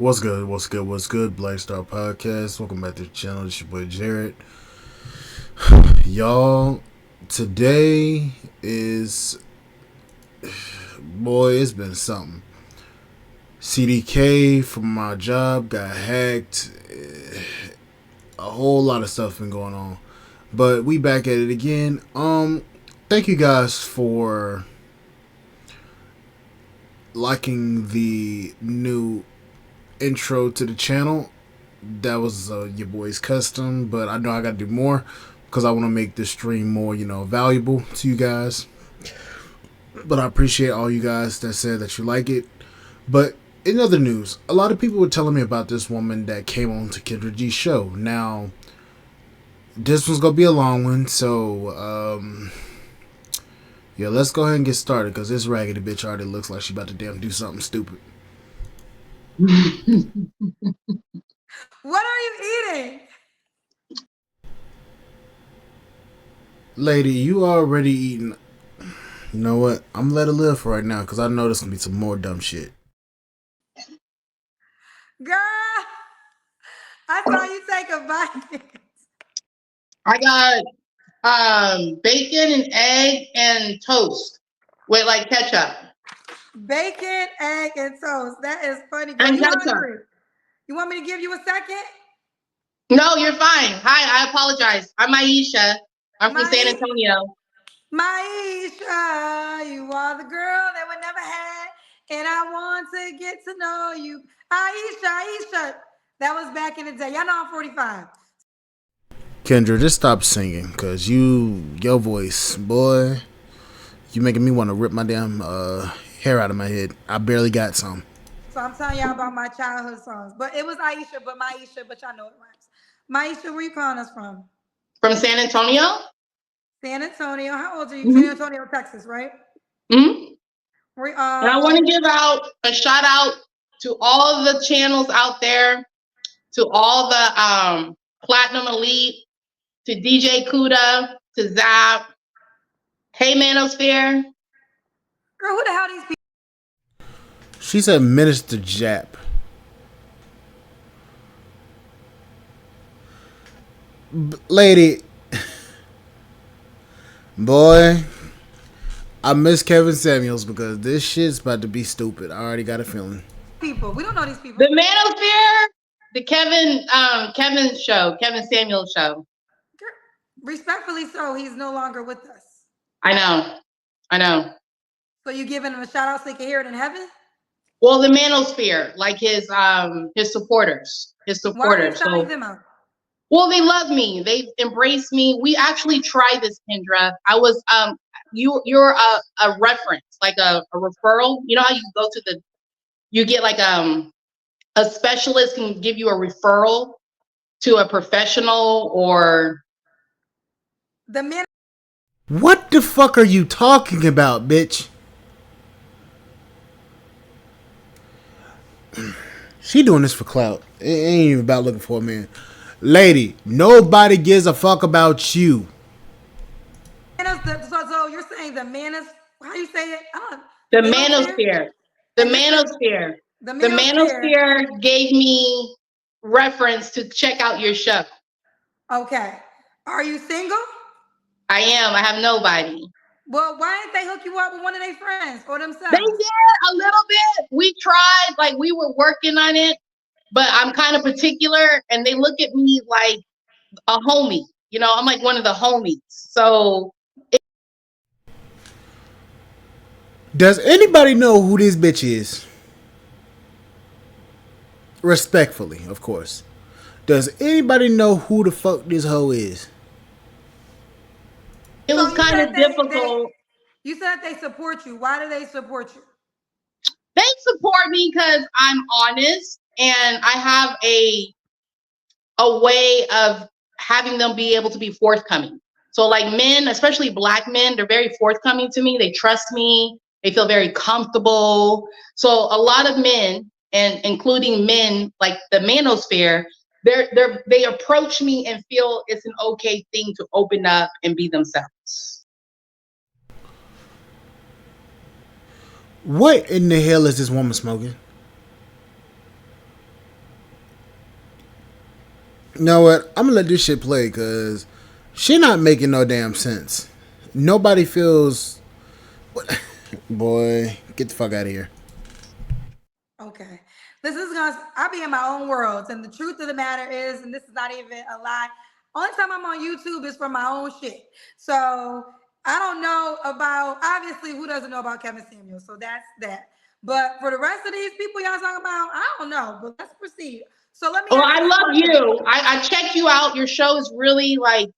What's good? What's good? What's good? Black Star Podcast. Welcome back to the channel. It's your boy Jared. Y'all, today is boy. It's been something. CDK from my job got hacked. A whole lot of stuff been going on, but we back at it again. Thank you guys for liking the new intro to the channel. That was your boy's custom, but I know I gotta do more because I want to make this stream more, valuable to you guys. But I appreciate all you guys that said that you like it. But in other news, a lot of people were telling me about this woman that came on to Kendra G's show. Now, this one's gonna be a long one, so yeah, let's go ahead and get started because this raggedy bitch already looks like she about to damn do something stupid. What are you eating? Lady, you already eating. You know what? I'm gonna let it live for right now because I know there's gonna be some more dumb shit. Girl, I saw you take a bite. I got bacon and egg and toast with like ketchup. Bacon, egg, and toast. That is funny. Girl, And you ketchup. hungry? You want me to give you a second? No, you're fine. Hi, I apologize. I'm Aisha. I'm from San Antonio. Maisha, you are the girl that we never had, and I want to get to know you. Aisha. That was back in the day. Y'all know I'm 45. Kendra, just stop singing because your voice, boy, you making me want to rip my damn hair out of my head. I barely got some. So I'm telling y'all about my childhood songs. But it was Aisha, but y'all know it rhymes. Maisha, where you calling us from? From San Antonio? San Antonio. How old are you? San Antonio, Texas, right? Mm-hmm. And I want to give out a shout out to all the channels out there, to all the Platinum Elite, to DJ Kuda, to Zap. Hey, Manosphere. Girl, who the hell these people? She said Minister Jap. Lady, boy, I miss Kevin Samuels because this shit's about to be stupid. I already got a feeling. People, we don't know these people. The Manosphere, the Kevin show, Kevin Samuels show. Respectfully so, he's no longer with us. I know. So you giving him a shout out so he can hear it in heaven? Well, the Manosphere, like his supporters. Why are you shouting them out? Well, they love me. They've embraced me. We actually tried this, Kendra. I was you're a reference, like a referral. You know how you go to you get like a specialist can give you a referral to a professional or What the fuck are you talking about, bitch? She doing this for clout. It ain't even about looking for a man. Lady, nobody gives a fuck about you. So you're saying the how you say it? The Manosphere. The Manosphere. The Manosphere gave me reference to check out your show. Okay. Are you single? I am. I have nobody. Well, why didn't they hook you up with one of their friends or themselves? They did a little bit. We tried, like we were working on it, but I'm kind of particular, and they look at me like a homie. You know, I'm like one of the homies. So, does anybody know who this bitch is? Respectfully, of course. Does anybody know who the fuck this hoe is? It was kind of difficult. You said they support you. Why do they support you? They support me because I'm honest and I have a way of having them be able to be forthcoming. So like men, especially Black men, they're very forthcoming to me. They trust me. They feel very comfortable. So a lot of men, and including men like the Manosphere, they approach me and feel it's an okay thing to open up and be themselves. What in the hell is this woman smoking? You know what? I'm gonna let this shit play because she not making no damn sense. Nobody feels. Boy, get the fuck out of here. Okay. This is gonna I'll be in my own worlds. And the truth of the matter is, and this is not even a lie, only time I'm on YouTube is for my own shit. So I don't know about obviously who doesn't know about Kevin Samuel. So that's that. But for the rest of these people y'all talking about, I don't know. But let's proceed. So let me Well, ask I you love a question. you. I checked you out. Your show is really like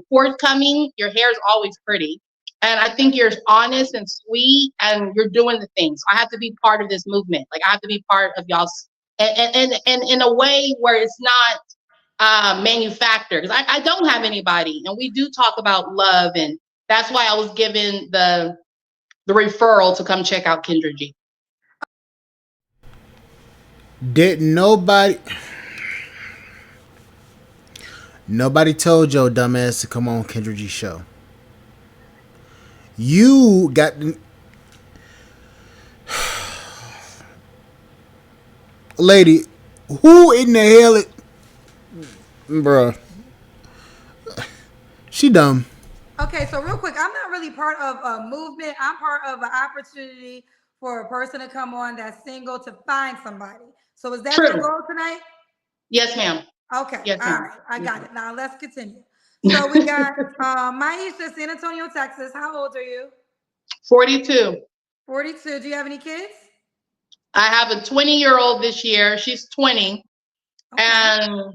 forthcoming. Your hair is always pretty. And I think you're honest and sweet and you're doing the things. I have to be part of this movement. Like I have to be part of y'all's and in a way where it's not manufactured. Because I don't have anybody. And we do talk about love and that's why I was given the referral to come check out Kendra G. Did nobody told your dumbass to come on Kendra G show? You got lady. Who in the hell? Bruh, she dumb. Okay, so real quick, I'm not really part of a movement. I'm part of an opportunity for a person to come on that's single to find somebody. So is that your True. goal tonight? Yes, ma'am. Okay, Yes, all ma'am. right, I Yes, got it. Now let's continue. So we got Maisha, San Antonio, Texas. How old are you? 42. 42. Do you have any kids? I have a 20-year-old this year. She's 20. Okay. And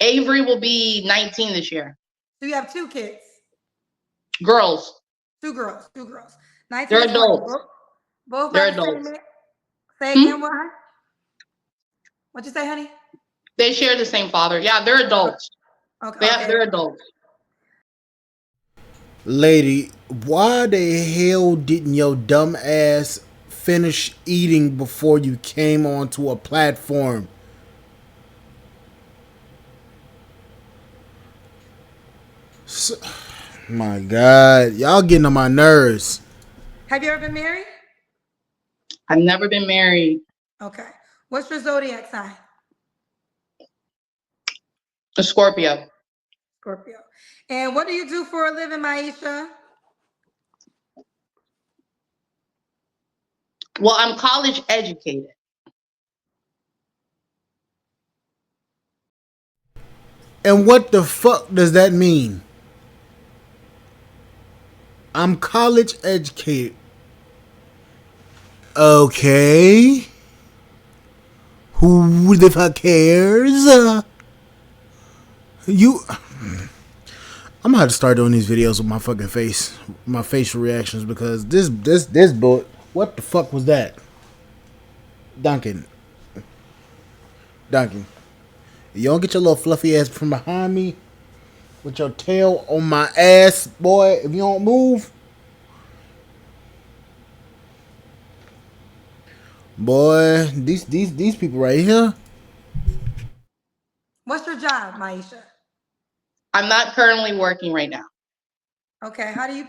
Avery will be 19 this year. So you have two kids, Girls. two girls, two girls. 19 They're and 20. adults. Both by They're the same adults. man. Say again, Hmm? what? What you say, honey? They share the same father. Yeah, they're adults. Okay, okay. They're adults. Lady, why the hell didn't your dumb ass finish eating before you came onto a platform? So, my God, y'all getting on my nerves. Have you ever been married? I've never been married. Okay. What's your zodiac sign? A Scorpio. Scorpio. And what do you do for a living, Maisha? Well, I'm college educated. And what the fuck does that mean? I'm college educated. Okay. Who the fuck cares? You. I'm gonna have to start doing these videos with my fucking face, my facial reactions, because this book. What the fuck was that? Duncan. Duncan. You don't get your little fluffy ass from behind me with your tail on my ass, boy. If you don't move, boy, these people right here. What's your job, Maisha? I'm not currently working right now. Okay. How do you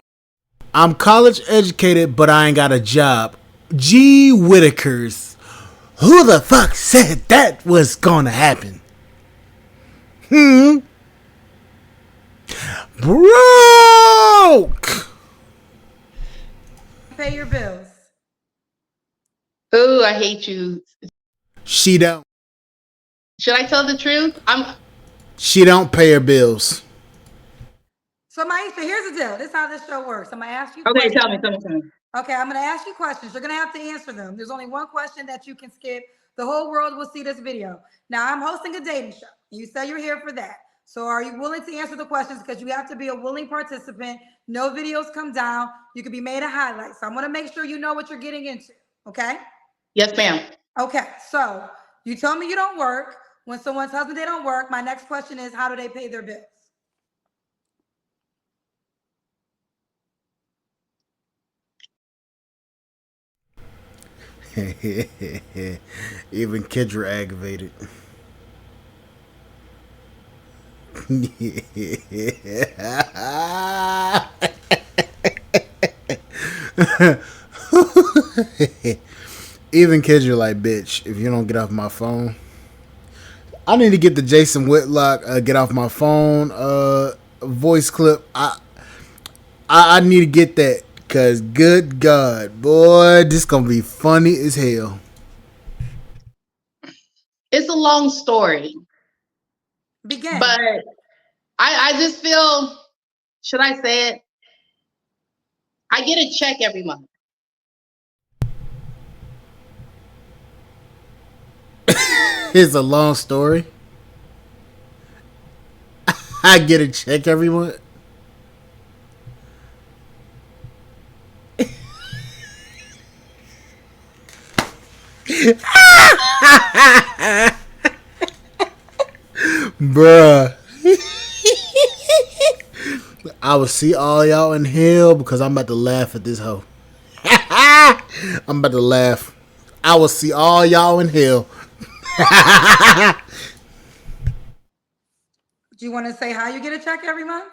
I'm college educated, but I ain't got a job. Gee Whitakers. Who the fuck said that was gonna happen? Broke. pay your bills? Ooh, I hate you. She don't. Should I tell the truth? She don't pay her bills. So, Maisha, here's the deal. This is how this show works. I'm gonna ask you Okay, questions. tell me. Okay, I'm gonna ask you questions. You're gonna have to answer them. There's only one question that you can skip. The whole world will see this video. Now, I'm hosting a dating show. You say you're here for that. So, are you willing to answer the questions? Because you have to be a willing participant. No videos come down. You can be made a highlight. So, I'm gonna make sure you know what you're getting into. Okay. Yes, ma'am. Okay. So, you told me you don't work. When someone tells me they don't work, my next question is, how do they pay their bills? Even Kendra aggravated. Even Kendra like, bitch, if you don't get off my phone, I need to get the Jason Whitlock get off my phone voice clip. I need to get that because good God, boy, this gonna be funny as hell. It's a long story, Begin. but I just feel, should I say it? I get a check every month. It's a long story. I get a check every month. Bruh. I will see all y'all in hell because I'm about to laugh at this hoe. I'm about to laugh. I will see all y'all in hell. Do you want to say how you get a check every month?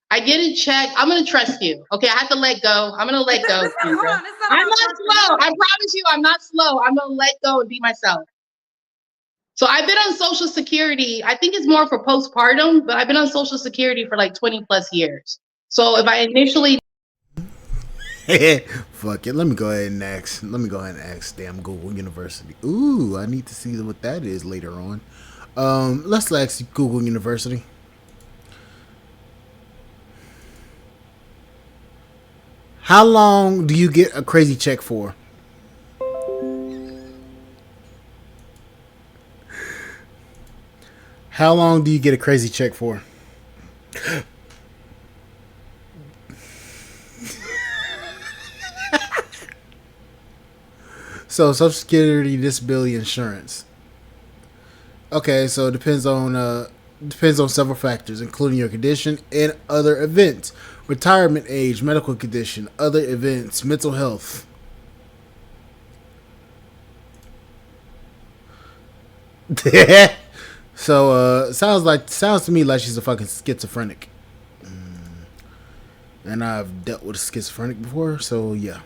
I get a check. I'm gonna trust you. Okay, I have to let go. I'm gonna let go. Hold on, I'm not slow. I promise you, I'm not slow. I'm gonna let go and be myself. So I've been on Social Security. I think it's more for postpartum, but I've been on Social Security for like 20 plus years. So if I initially Fuck it. Let me go ahead and ask. Damn Google University. Ooh, I need to see what that is later on. Let's ask Google University. How long do you get a crazy check for? How long do you get a crazy check for? So Social Security, disability insurance. Okay, so it depends on several factors, including your condition and other events, retirement age, medical condition, other events, mental health. So sounds to me like she's a fucking schizophrenic. And I've dealt with a schizophrenic before, so yeah.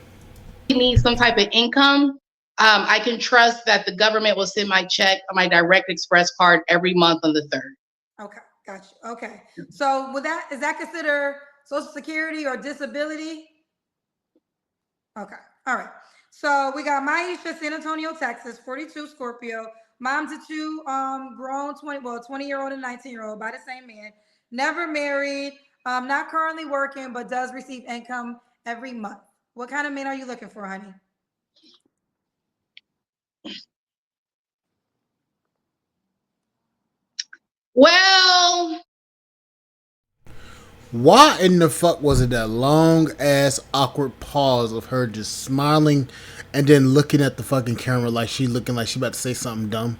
need some type of income, I can trust that the government will send my check on my direct express card every month on the 3rd. Okay, gotcha. Okay. So is that considered Social Security or disability? Okay. All right. So we got Maisha, San Antonio, Texas, 42, Scorpio. Mom to two grown 20-year-old and 19-year-old by the same man. Never married, not currently working, but does receive income every month. What kind of man are you looking for, honey? Well, why in the fuck was it that long ass awkward pause of her just smiling and then looking at the fucking camera like she looking like she about to say something dumb?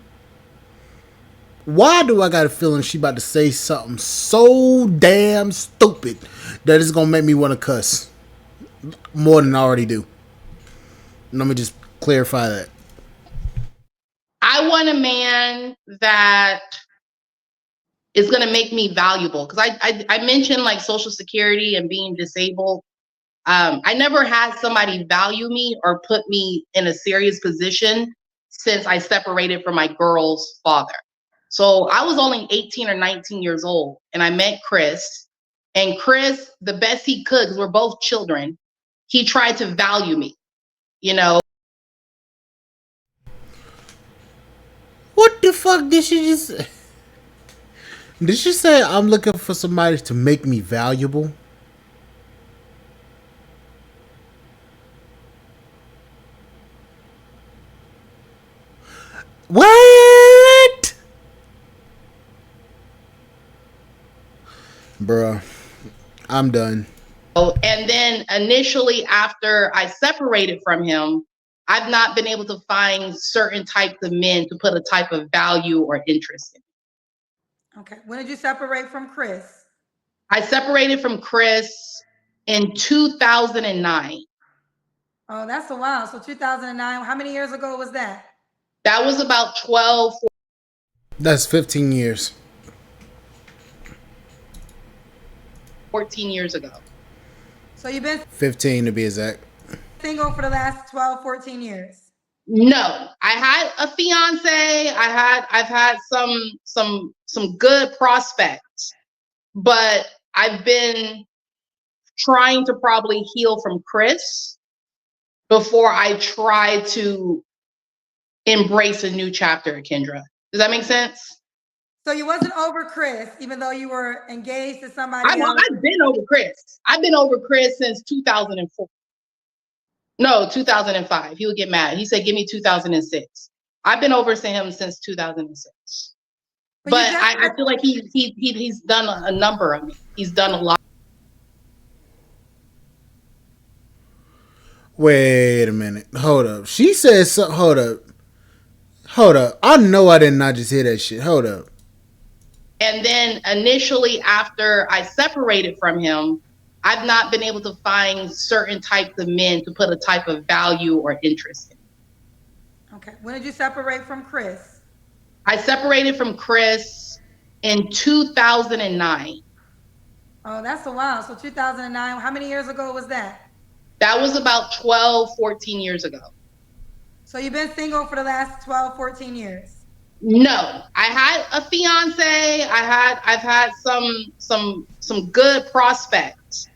Why do I got a feeling she about to say something so damn stupid that it's gonna make me want to cuss more than I already do? Let me just clarify that. I want a man that is going to make me valuable, because I mentioned like Social Security and being disabled. I never had somebody value me or put me in a serious position since I separated from my girl's father. So I was only 18 or 19 years old, and I met Chris. And Chris, the best he could, because we're both children, he tried to value me, you know. What the fuck did she just say? Did she say I'm looking for somebody to make me valuable? What? Bruh, I'm done. And then initially, after I separated from him, I've not been able to find certain types of men to put a type of value or interest in. Okay. When did you separate from Chris? I separated from Chris in 2009. Oh, that's a while. So 2009, how many years ago was that? That was about 12. That's 15 years. 14 years ago. So you've been 15 to be exact. single for the last 12, 14 years? No, I had a fiance. I've had some good prospects, but I've been trying to probably heal from Chris before I try to embrace a new chapter, Kendra. Does that make sense? So you wasn't over Chris, even though you were engaged to somebody else? I've been over Chris. I've been over Chris since 2004. No, 2005. He would get mad. He said, "Give me 2006." I've been over to him since 2006. But I feel like he's done a number of me. He's done a lot. Wait a minute. Hold up. She said something. Hold up. Hold up. I know I did not just hear that shit. Hold up. And then initially, after I separated from him, I've not been able to find certain types of men to put a type of value or interest in. Okay. When did you separate from Chris? I separated from Chris in 2009. Oh, that's a while. So 2009, how many years ago was that? That was about 12, 14 years ago. So you've been single for the last 12, 14 years? No, I had a fiance. I've had some good prospects,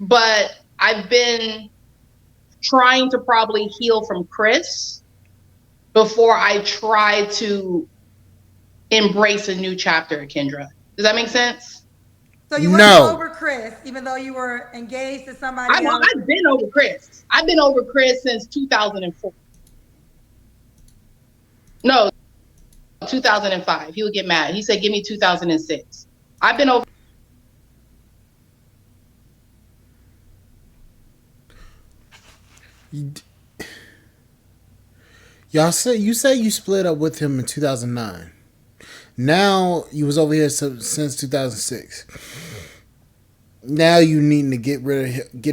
but I've been trying to probably heal from Chris before I try to embrace a new chapter, Kendra. Does that make sense? So you wasn't over Chris, even though you were engaged to somebody else? I've been over Chris. I've been over Chris since 2004. No, 2005. He would get mad. He said, "Give me 2006." I've been over. Y'all say you split up with him in 2009. Now you was over here since 2006. Now you needing to get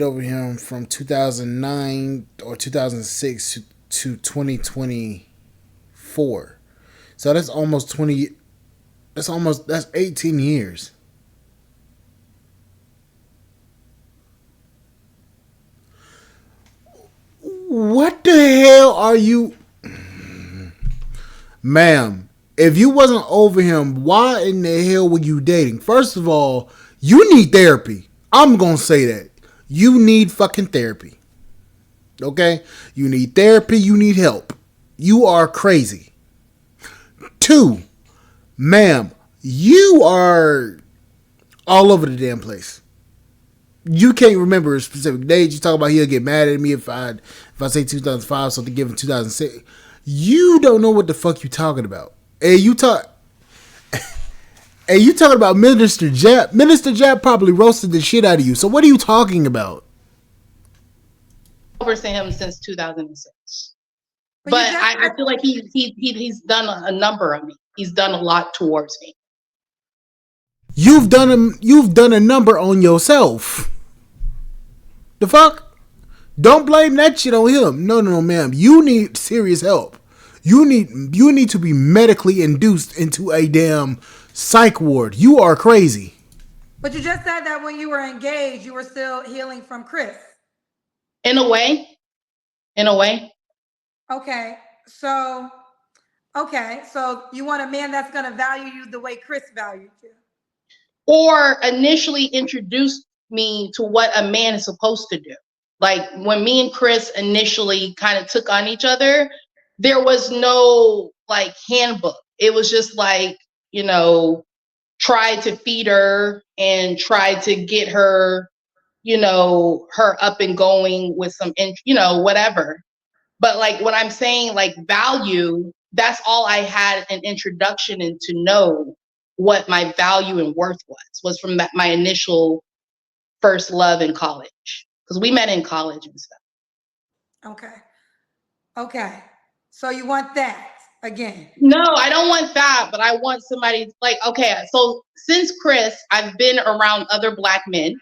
over him from 2009 or 2006 to 2024. So that's almost 20. That's 18 years. What the hell are you, ma'am? If you wasn't over him, why in the hell were you dating? First of all, you need therapy. I'm gonna say that. You need fucking therapy. Okay? You need therapy, you need help. You are crazy. Two, ma'am, you are all over the damn place. You can't remember a specific date. You talk about he'll get mad at me if I say 2005, so to give him 2006. You don't know what the fuck you talking about. And you talking about Minister Jap. Minister Jap probably roasted the shit out of you. So what are you talking about? Over to him since 2006. But I feel like he's done a number of me. He's done a lot towards me. You've done a number on yourself. The fuck? Don't blame that shit on him. No, ma'am. You need serious help. You need to be medically induced into a damn psych ward. You are crazy. But you just said that when you were engaged, you were still healing from Chris. In a way. Okay. So you want a man that's going to value you the way Chris valued you. Or initially introduced me to what a man is supposed to do. Like when me and Chris initially kind of took on each other, there was no like handbook. It was just like, try to feed her and try to get her, her up and going with some, whatever. But like when I'm saying like value, that's all I had an introduction in to know what my value and worth was from my initial first love in college. Because we met in college and stuff. Okay. So you want that again? No, I don't want that, but I want somebody like, okay, so since Chris, I've been around other Black men,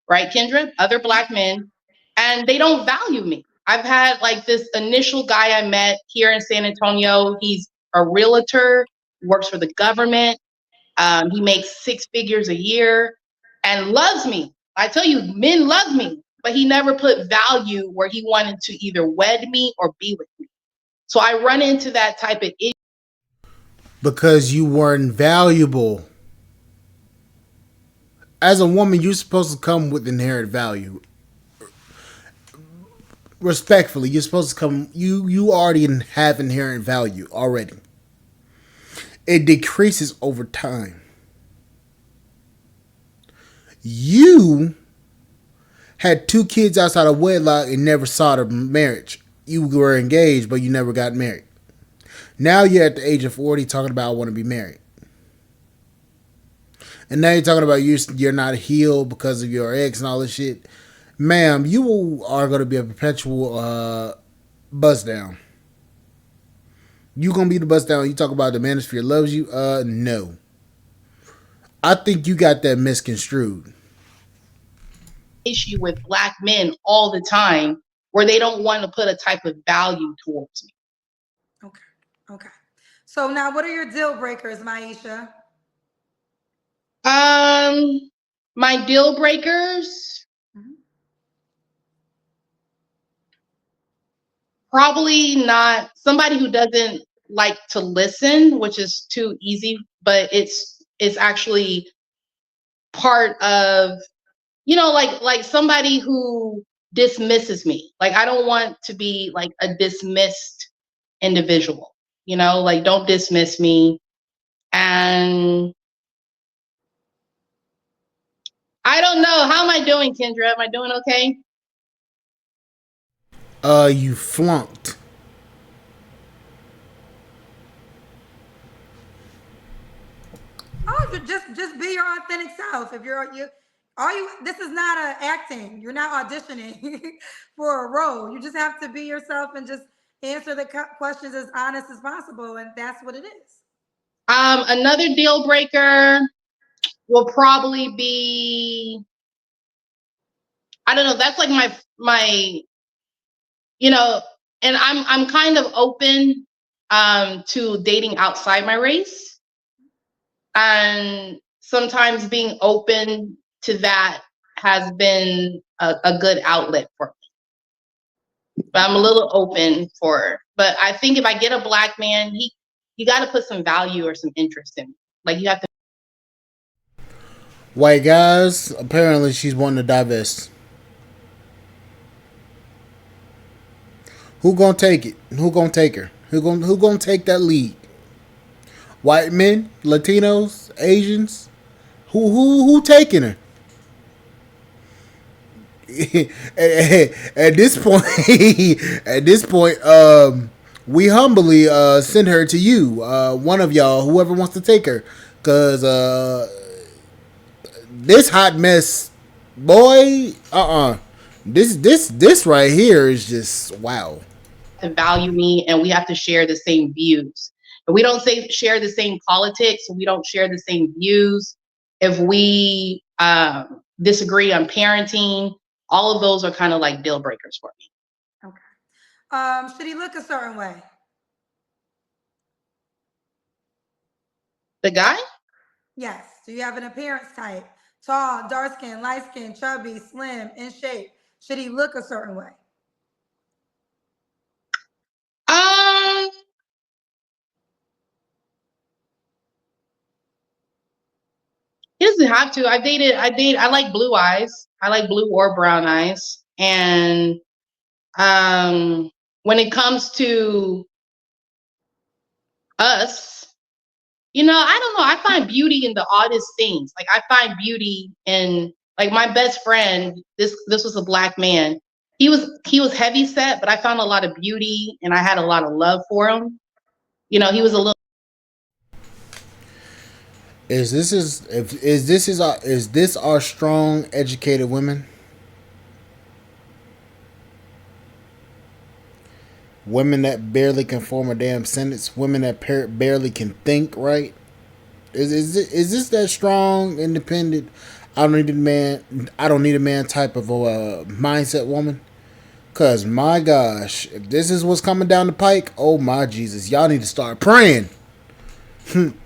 right, Kendra? Other Black men, and they don't value me. I've had like this initial guy I met here in San Antonio. He's a realtor, works for the government. He makes 6 figures a year and loves me. I tell you, men love me, but he never put value where he wanted to either wed me or be with me. So I run into that type of issue. Because you weren't valuable. As a woman, you're supposed to come with inherent value. Respectfully, you're supposed to come. You already have inherent value already. It decreases over time. You had two kids outside of wedlock and never saw the marriage. You were engaged, but you never got married. Now you're at the age of 40 talking about I want to be married. And now you're talking about you're not healed because of your ex and all this shit. Ma'am, you are going to be a perpetual bust down. You going to be the bust down. You talk about the Manosphere loves you? No. I think you got that misconstrued. Issue with Black men all the time where they don't want to put a type of value towards me. Okay. Okay. So now what are your deal breakers, Maisha? My deal breakers, probably not somebody who doesn't like to listen, which is too easy, but it's actually part of, you know, like somebody who dismisses me. Like I don't want to be like a dismissed individual, you know, like don't dismiss me. And I don't know. How am I doing, Kendra? Am I doing okay? You flunked. Oh, just be your authentic self. If you're you, all you. This is not a acting. You're not auditioning for a role. You just have to be yourself and just answer the questions as honest as possible, and that's what it is. Another deal breaker will probably be, I don't know. That's like my you know, and I'm kind of open to dating outside my race, and sometimes being open to that has been a good outlet for me. But I'm a little open for, but I think if I get a Black man, you got to put some value or some interest in me. Like you have to. White guys, apparently she's wanting to divest. Who gonna take it? Who gonna take her? Who gonna take that lead? White men, Latinos, Asians. Who taking her? At this point, at this point, we humbly send her to you, one of y'all, whoever wants to take her, cause this hot mess, boy, this right here is just wow. To value me, and we have to share the same views. If we don't say share the same politics, we don't share the same views, if we disagree on parenting, all of those are kind of like deal breakers for me. Okay. Should he look a certain way? The guy? Yes. Do you have an appearance type? Tall, dark skin, light skin, chubby, slim, in shape. Should he look a certain way? He doesn't have to. I like blue eyes. I like blue or brown eyes. And when it comes to us, you know, I don't know. I find beauty in the oddest things. Like I find beauty in, like, my best friend. This was a Black man. He was heavy set, but I found a lot of beauty and I had a lot of love for him. You know, he was a little. Is this our strong, educated women? Women that barely can form a damn sentence. Women that barely can think right. Is this that strong, independent? I don't need a man. I don't need a man type of a mindset woman. Cause my gosh, if this is what's coming down the pike, oh my Jesus, y'all need to start praying.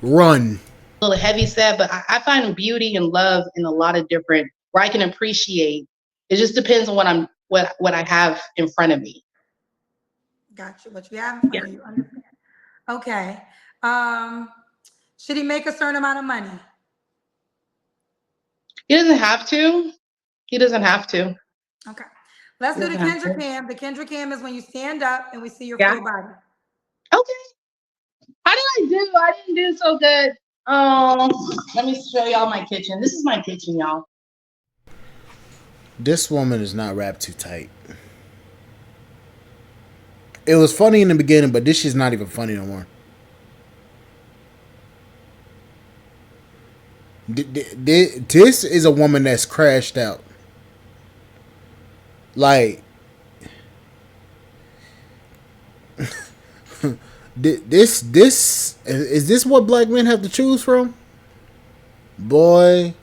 Run. A little heavy set, but I find beauty and love in a lot of different, where I can appreciate It just depends on what I have in front of me. Got you. What you have in Yeah. front of you. Understand. Okay. Um, should he make a certain amount of money? He doesn't have to. He doesn't have to. Okay. Let's He do the doesn't have Kendra to. cam. The Kendra cam is when you stand up and we see your Yeah. full body. Okay. How did I do? I didn't do so good. Let me show y'all my kitchen. This is my kitchen, y'all. This woman is not wrapped too tight. It was funny in the beginning, but this shit's not even funny no more. This is a woman that's crashed out. Like this is this what black men have to choose from? Boy,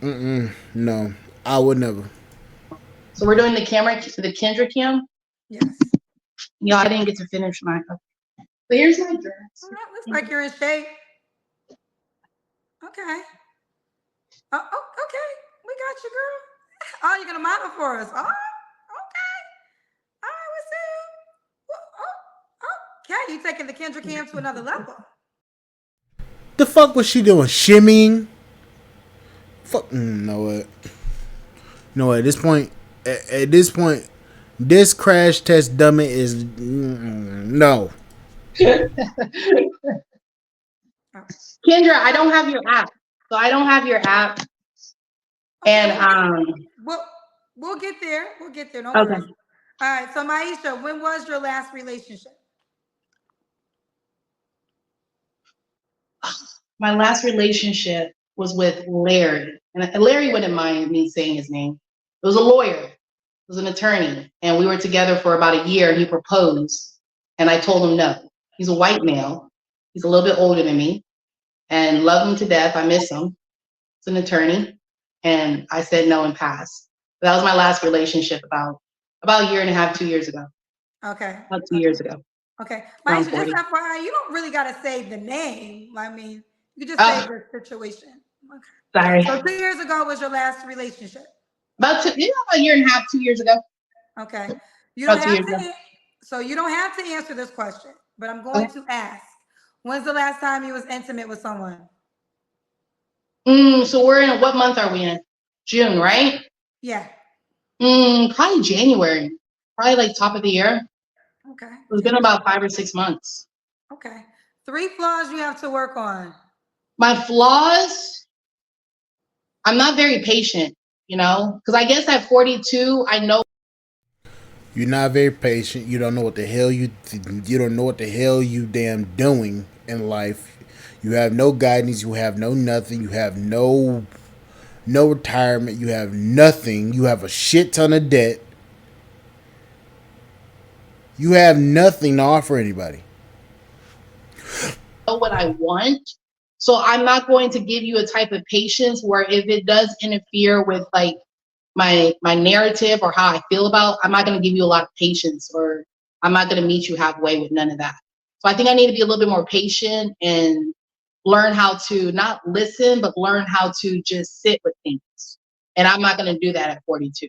no, I would never. So we're doing the Kendra cam. Yes. Y'all, I didn't get to finish mine. Okay. But here's my dress. Well, that looks like you're in shape. Okay. Oh, okay. We got you, girl. Oh, you're gonna model for us. Oh, okay. All right, what's up? Okay, you taking the Kendra cam to another level. The fuck was she doing? Shimmying? Fuck. No what? No, at this point, at this point, this crash test dummy is no. Oh, Kendra, I don't have your app. So I don't have your app. okay. And We'll get there. We'll get there. Don't okay. worry. All right. So Maisha, when was your last relationship? My last relationship was with Larry. And Larry wouldn't mind me saying his name. It was a lawyer. It was an attorney. And we were together for about a year. He proposed. And I told him no. He's a white male. He's a little bit older than me. And love him to death. I miss him. He's an attorney. And I said no and passed. That was my last relationship about a year and a half, 2 years ago. Okay. About 2 years ago. Okay. Around Maisha, just 40. FYI, you don't really gotta say the name. I mean, you just say the situation. Okay. Sorry. So 2 years ago was your last relationship. About a year and a half, 2 years ago. Okay. You don't About two have years ago. to. So you don't have to answer this question, but I'm going Okay. to ask. When's the last time you was intimate with someone? So we're in what month are we in? June, right? Yeah. Probably January. Probably like top of the year. Okay. It's been about 5 or 6 months. Okay. 3 flaws you have to work on. My flaws, I'm not very patient, because I guess at 42, I know. You're not very patient. You don't know what the hell you don't know what the hell you damn doing in life. You have no guidance. You have no nothing. You have no retirement. You have nothing. You have a shit ton of debt. You have nothing to offer anybody. What I want. So I'm not going to give you a type of patience where if it does interfere with like my narrative or how I feel about, I'm not going to give you a lot of patience, or I'm not going to meet you halfway with none of that. So I think I need to be a little bit more patient and learn how to not listen, but learn how to just sit with things. And I'm not going to do that at 42.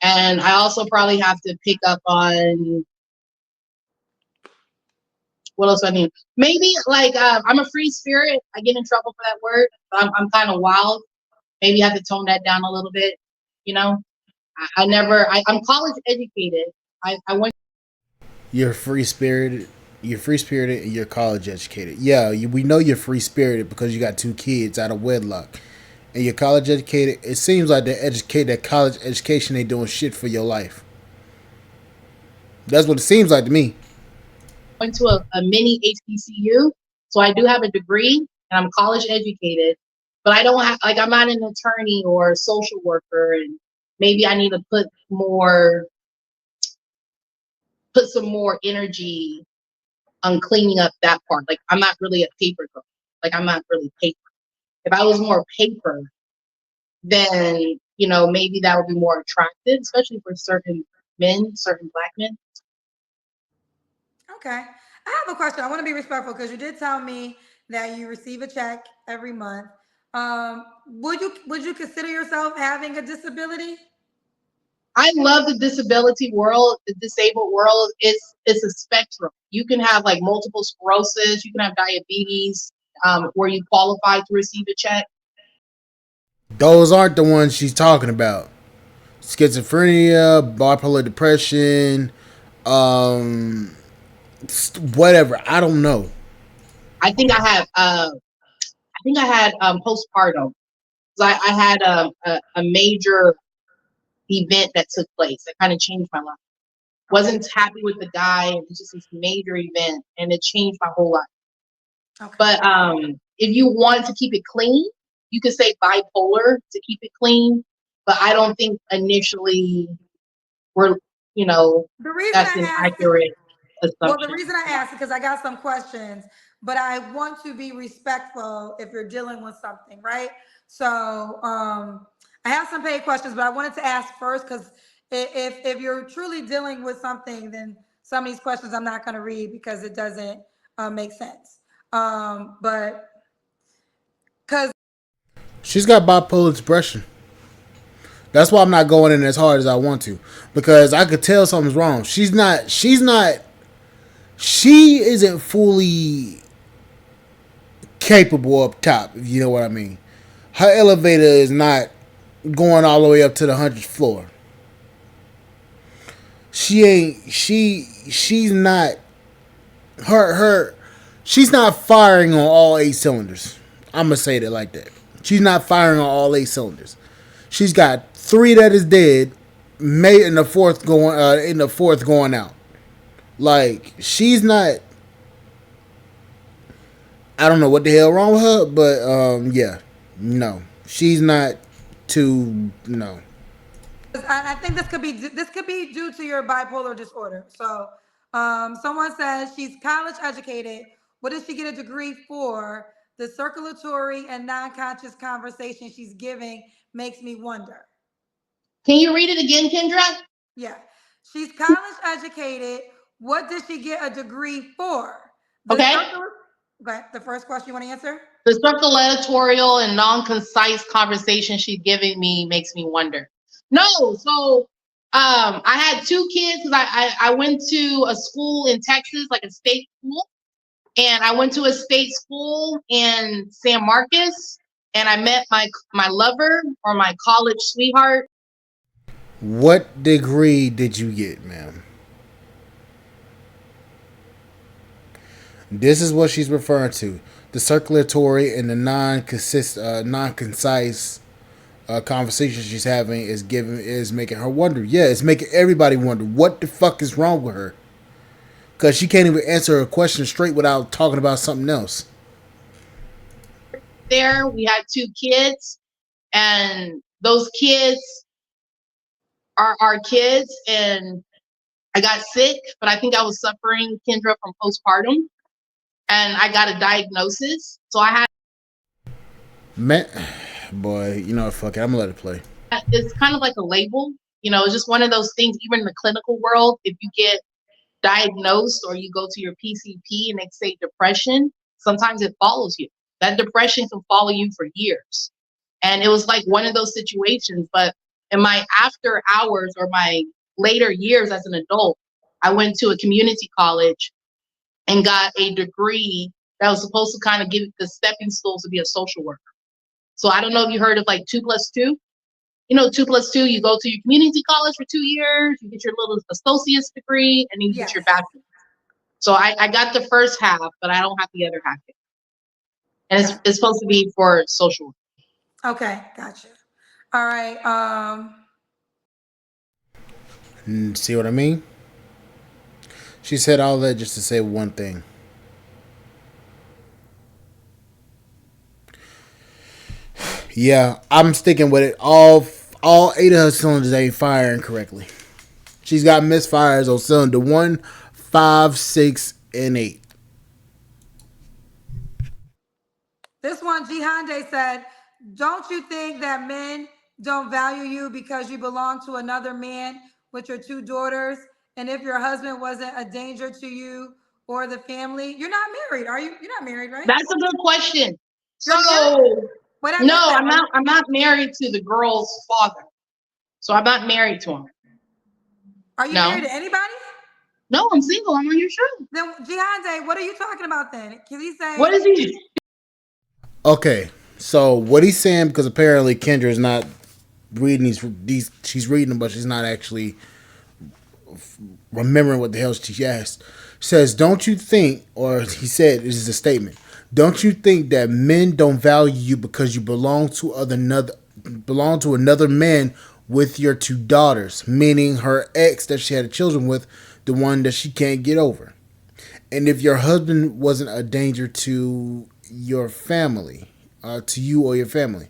And I also probably have to pick up on what else I need. Maybe like I'm a free spirit. I get in trouble for that word. I'm kind of wild. Maybe I have to tone that down a little bit. You know, I'm college educated. I went. You're free spirited. You're free spirited and you're college educated. Yeah, we know you're free spirited because you got two kids out of wedlock, and you're college educated. It seems like that college education ain't doing shit for your life. That's what it seems like to me. Went to a mini HBCU, so I do have a degree and I'm college educated, but I don't have like I'm not an attorney or a social worker, and maybe I need to put some more energy on cleaning up that part. Like I'm not really a paper girl. Like I'm not really paper. If I was more paper, then maybe that would be more attractive, especially for certain men, certain black men. Okay. I have a question. I want to be respectful because you did tell me that you receive a check every month. Would you consider yourself having a disability? I love the disability world, the disabled world. It's a spectrum. You can have like multiple sclerosis, you can have diabetes, where you qualify to receive a check. Those aren't the ones she's talking about. Schizophrenia, bipolar depression, um, whatever. I don't know. I think I had postpartum. So I had a major event that took place that kind of changed my life. Okay. Wasn't happy with the guy. It was just this major event, and it changed my whole life. Okay. But if you want to keep it clean, you could say bipolar to keep it clean. But I don't think initially we're, you know, The reason that's I an asked accurate Well, the assumption. reason I asked is because I got some questions, but I want to be respectful if you're dealing with something, right? So, I have some paid questions, but I wanted to ask first because if you're truly dealing with something, then some of these questions I'm not going to read because it doesn't make sense. But because She's got bipolar depression. That's why I'm not going in as hard as I want to, because I could tell something's wrong. She's not. She's not. She isn't fully capable up top. If you know what I mean. Her elevator is not going all the way up to the 100th floor. She ain't. She's not. Her. She's not firing on all 8 cylinders. I'm gonna say it like that. She's not firing on all 8 cylinders. She's got three that is dead, May in the fourth going out. Like she's not. I don't know what the hell wrong with her, but yeah, no, she's not too no. I think this could be due to your bipolar disorder. So, someone says she's college educated. What did she get a degree for? The circulatory and non-conscious conversation she's giving makes me wonder. Can you read it again, Kendra? Yeah, she's college educated. What did she get a degree for? The Okay. circular. Okay, the first question you want to answer. The circulatorial and non-concise conversation she's giving me makes me wonder. No, so I had two kids because I went to a school in Texas, like a state school, and I went to a state school in San Marcos, and I met my lover or my college sweetheart. What degree did you get, ma'am? This is what she's referring to. The circulatory and the non-concise conversation she's having is making her wonder. Yeah, it's making everybody wonder what the fuck is wrong with her, because she can't even answer a question straight without talking about something else. There, we had two kids, and those kids are our kids, and I got sick, but I think I was suffering, Kendra, from postpartum, and I got a diagnosis. So I had Man, boy, you know what? Fuck it. I'm gonna let it play. it's kind of like a label. It's just one of those things. Even in the clinical world, if you get diagnosed or you go to your PCP and they say depression, sometimes it follows you. That depression can follow you for years. And it was like one of those situations. But in my after hours or my later years as an adult, I went to a community college and got a degree that was supposed to kind of give the stepping stool to be a social worker. So I don't know if you heard of like 2+2. 2+2, you go to your community college for 2 years, you get your little associate's degree, and then you get your Yes. bachelor's. So I got the first half, but I don't have the other half yet. And it's, Got it's supposed to be for social work. Okay, gotcha. All right. See what I mean? She said all that just to say one thing. Yeah, I'm sticking with it. All 8 of her cylinders ain't firing correctly. She's got misfires on cylinder 1, 5, 6, and 8. This one, G Hyundai said, "Don't you think that men don't value you because you belong to another man with your two daughters? And if your husband wasn't a danger to you or the family, you're not married, are you? You're not married, right? That's a good question. You're So married? What I No, missed that. I'm not married to the girl's father. So I'm not married to him. Are you married to anybody? No, I'm single. I'm on your show. Then Jihande, what are you talking about then? Because he's saying What is he? Okay, so what he's saying, because apparently Kendra is not reading these, she's reading them, but she's not actually remembering what the hell she asked. Says, don't you think, or he said, this is a statement. Don't you think that men don't value you because you belong to another man with your two daughters, meaning her ex that she had children with, the one that she can't get over? And if your husband wasn't a danger to your family, to you or your family.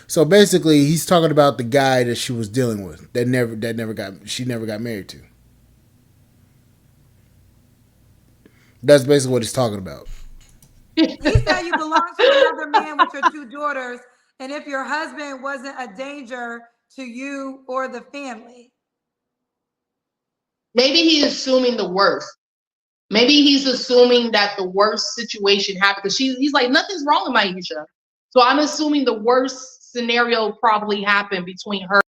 So basically, he's talking about the guy that she was dealing with she never got married to. That's basically what he's talking about. he said you belong to another man with your two daughters, and if your husband wasn't a danger to you or the family. Maybe he's assuming the worst. Maybe he's assuming that the worst situation happened because he's like, nothing's wrong with Maisha. So I'm assuming the worst scenario probably happened between her.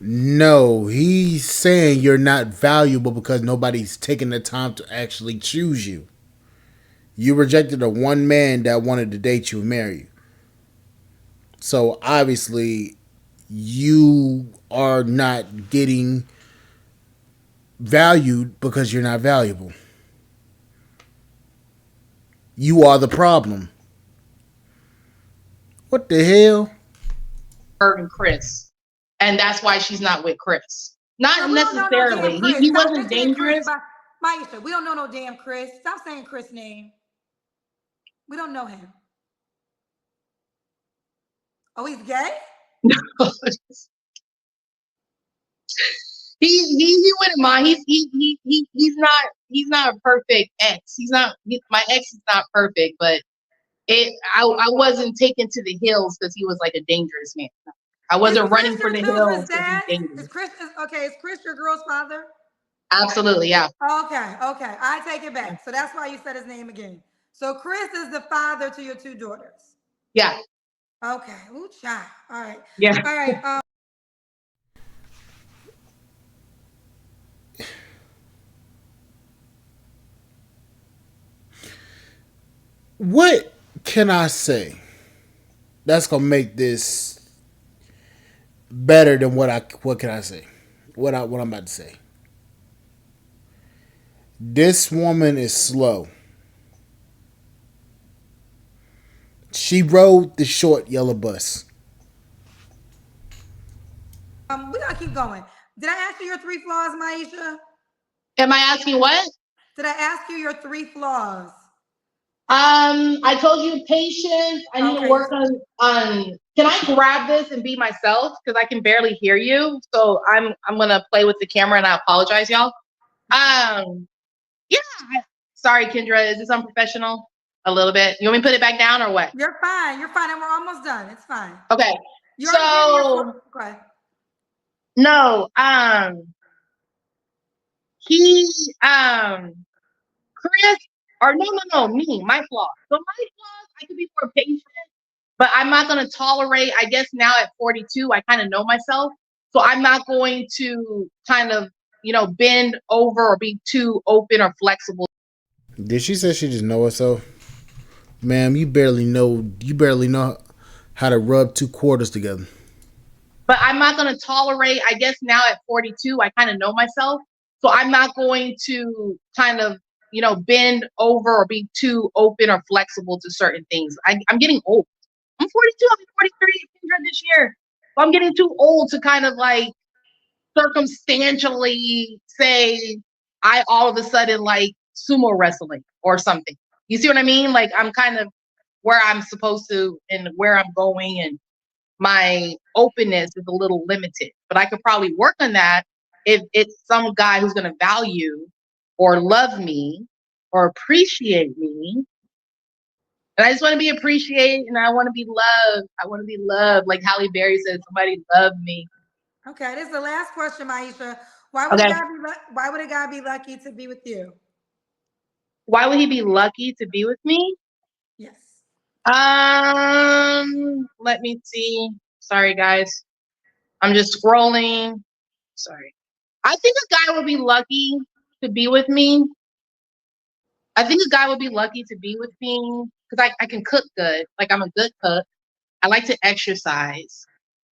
No, he's saying you're not valuable because nobody's taking the time to actually choose you. You rejected a one man that wanted to date you and marry you. So obviously, you are not getting valued because you're not valuable. You are the problem. What the hell? Her and Chris. And that's why she's not with Chris. So Not we don't know no damn necessarily. Chris. He Stop wasn't mentioning Chris dangerous. by Maisha. We don't know no damn Chris. Stop saying Chris' name. We don't know him. Oh, he's gay? He wouldn't mind. He's not a perfect ex. My ex is not perfect, but I wasn't taken to the hills because he was like a dangerous man. I Is wasn't Chris running for your the children's hills because he's dad? dangerous. Is Chris your girl's father? Absolutely, yeah. Okay. I take it back. So that's why you said his name again. So Chris is the father to your two daughters. Yeah. Okay. Ooh, child. All right. Yeah. All right. What can I say that's gonna make this better than what can I say? What I'm about to say. This woman is slow. She rode the short yellow bus. We gotta keep going. Did I ask you your three flaws, Maisha? Am I asking what? Did I ask you your three flaws? I told you patience. I need to work on. Can I grab this and be myself? Because I can barely hear you. So I'm gonna play with the camera and I apologize, y'all. Yeah. Sorry, Kendra. Is this unprofessional? A little bit. You want me to put it back down or what? You're fine. You're fine. And we're almost done. It's fine. Okay. You already gave me your go ahead. No, he Chris or no, me, my flaws. So my flaws, I could be more patient, but I'm not gonna tolerate, I guess now at 42, I kind of know myself. So I'm not going to kind of, bend over or be too open or flexible. Did she say she just know herself? Ma'am, you barely know how to rub two quarters together. But I'm not going to tolerate, I guess now at 42, I kind of know myself. So I'm not going to kind of, bend over or be too open or flexible to certain things. I'm getting old. I'm 42, I'll be 43 this year. So I'm getting too old to kind of like circumstantially say I all of a sudden like sumo wrestling or something. You see what I mean? Like I'm kind of where I'm supposed to and where I'm going, and my openness is a little limited, but I could probably work on that if it's some guy who's going to value or love me or appreciate me. And I just want to be appreciated and I want to be loved. I want to be loved. Like Halle Berry said, somebody love me. Okay, this is the last question, Maisha. Why would a guy be lucky to be with you? Why would he be lucky to be with me? Yes. Let me see. Sorry, guys. I'm just scrolling. Sorry. I think a guy would be lucky to be with me. I think a guy would be lucky to be with me because I can cook good. Like I'm a good cook. I like to exercise.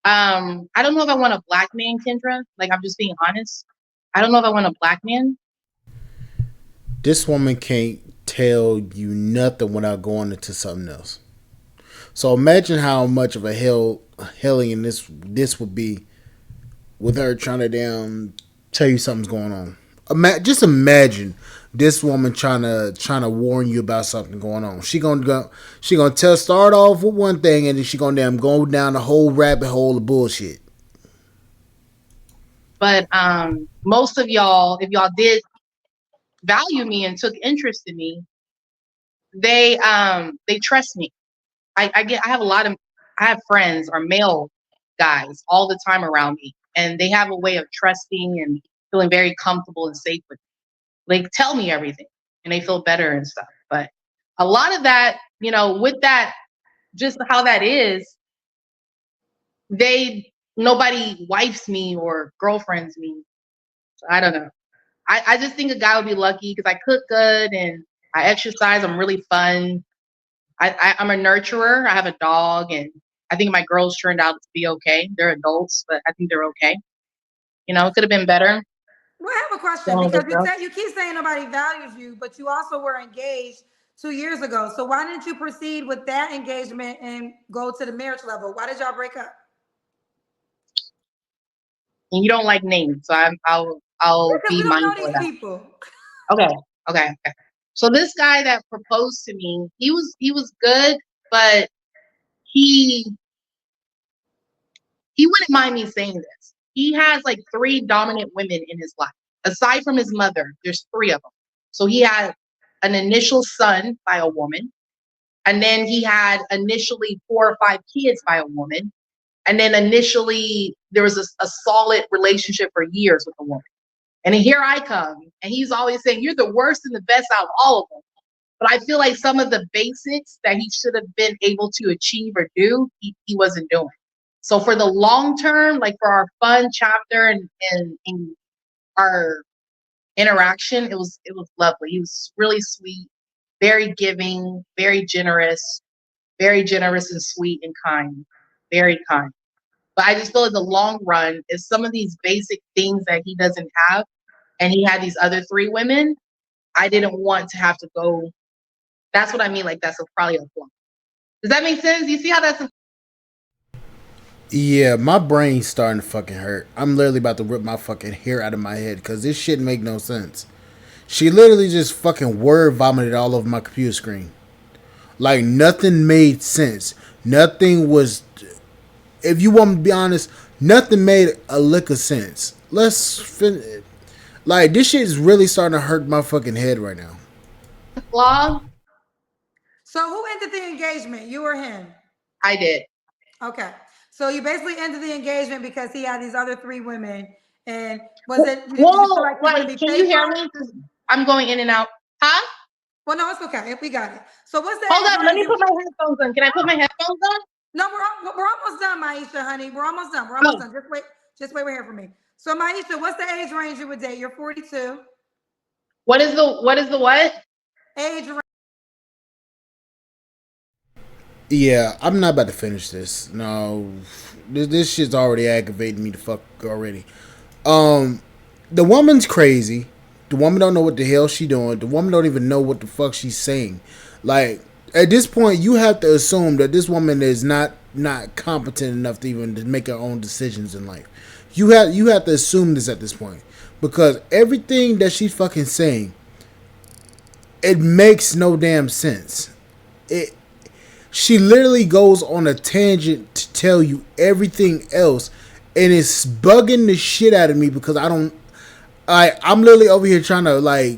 I don't know if I want a black man, Kendra. Like I'm just being honest. I don't know if I want a black man. This woman can't tell you nothing without going into something else. So imagine how much of a hellion this would be with her trying to damn tell you something's going on. Just imagine this woman trying to warn you about something going on. She gonna tell start off with one thing and then she gonna damn go down the whole rabbit hole of bullshit. But most of y'all, if y'all did value me and took interest in me, they trust me. I have a lot of I have friends or male guys all the time around me, and they have a way of trusting and feeling very comfortable and safe with me. Like tell me everything, and they feel better and stuff. But a lot of that, with that, just how that is, they nobody wifes me or girlfriends me. So I don't know. I just think a guy would be lucky because I cook good and I exercise. I'm really fun. I'm a nurturer. I have a dog, and I think my girls turned out to be okay. They're adults, but I think they're okay. It could have been better. Well, I have a question because you keep saying nobody values you, but you also were engaged 2 years ago. So why didn't you proceed with that engagement and go to the marriage level? Why did y'all break up? And you don't like names, so I'll Because we be don't know mindful of these that. people. Okay. So this guy that proposed to me, he was good, but he he wouldn't mind me saying this. He has like three dominant women in his life. Aside from his mother, there's three of them. So he had an initial son by a woman, and then he had initially 4 or 5 kids by a woman, and then initially there was a solid relationship for years with a woman. And then here I come, and he's always saying, "You're the worst and the best out of all of them." But I feel like some of the basics that he should have been able to achieve or do, he wasn't doing. So for the long term, like for our fun chapter and our interaction, it was lovely. He was really sweet, very giving, very generous and sweet and kind, very kind. But I just feel like the long run is some of these basic things that he doesn't have, and he had these other three women. I didn't want to have to go. That's what I mean. Like probably a flaw. Does that make sense? You see how that's Yeah, my brain's starting to fucking hurt. I'm literally about to rip my fucking hair out of my head because this shit make no sense. She literally just fucking word vomited all over my computer screen. Like nothing made sense. Nothing was. If you want me to be honest, nothing made a lick of sense. Let's finish. Like this shit is really starting to hurt my fucking head right now. a flaw? So who ended the engagement? You or him? I did. Okay. So you basically ended the engagement because he had these other three women. And was it, did you feel Whoa, like he wouldn't like, be can you hear faithful? me? 'Cause I'm going in and out. Huh? Well, no, it's okay. We got it. So what's the Hold age up, let me range? put my headphones on. Can I put my headphones on? No, we're almost done, Maisha, honey. We're almost done. We're almost Oh, done. Just wait. We're here for me. So, Maisha, what's the age range you would date? You're 42. what is the what? Age range. Yeah, I'm not about to finish this. No, this shit's already aggravating me the fuck already. Um, the woman's crazy. The woman don't know what the hell she doing. The woman don't even know what the fuck she's saying. Like at this point, you have to assume that this woman is not competent enough to even to make her own decisions in life. You have to assume this at this point because everything that she's fucking saying, it makes no damn sense. It She literally goes on a tangent to tell you everything else, and it's bugging the shit out of me because I don't. I'm literally over here trying to like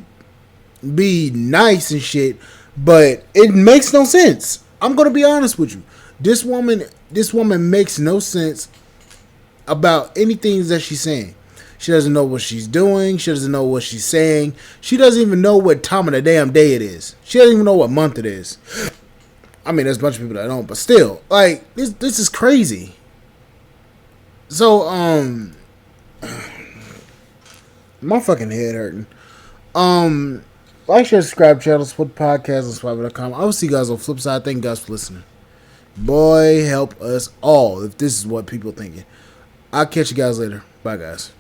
be nice and shit, but it makes no sense. I'm gonna be honest with you. This woman makes no sense about anything that she's saying. She doesn't know what she's doing. She doesn't know what she's saying. She doesn't even know what time of the damn day it is. She doesn't even know what month it is. I mean, there's a bunch of people that don't, but still, like this is crazy. So my fucking head hurting. Like, share, subscribe, channel, support the podcast, and subscribe.com. I will see you guys on the flip side. Thank you guys for listening. Boy, help us all if this is what people thinking. I'll catch you guys later. Bye, guys.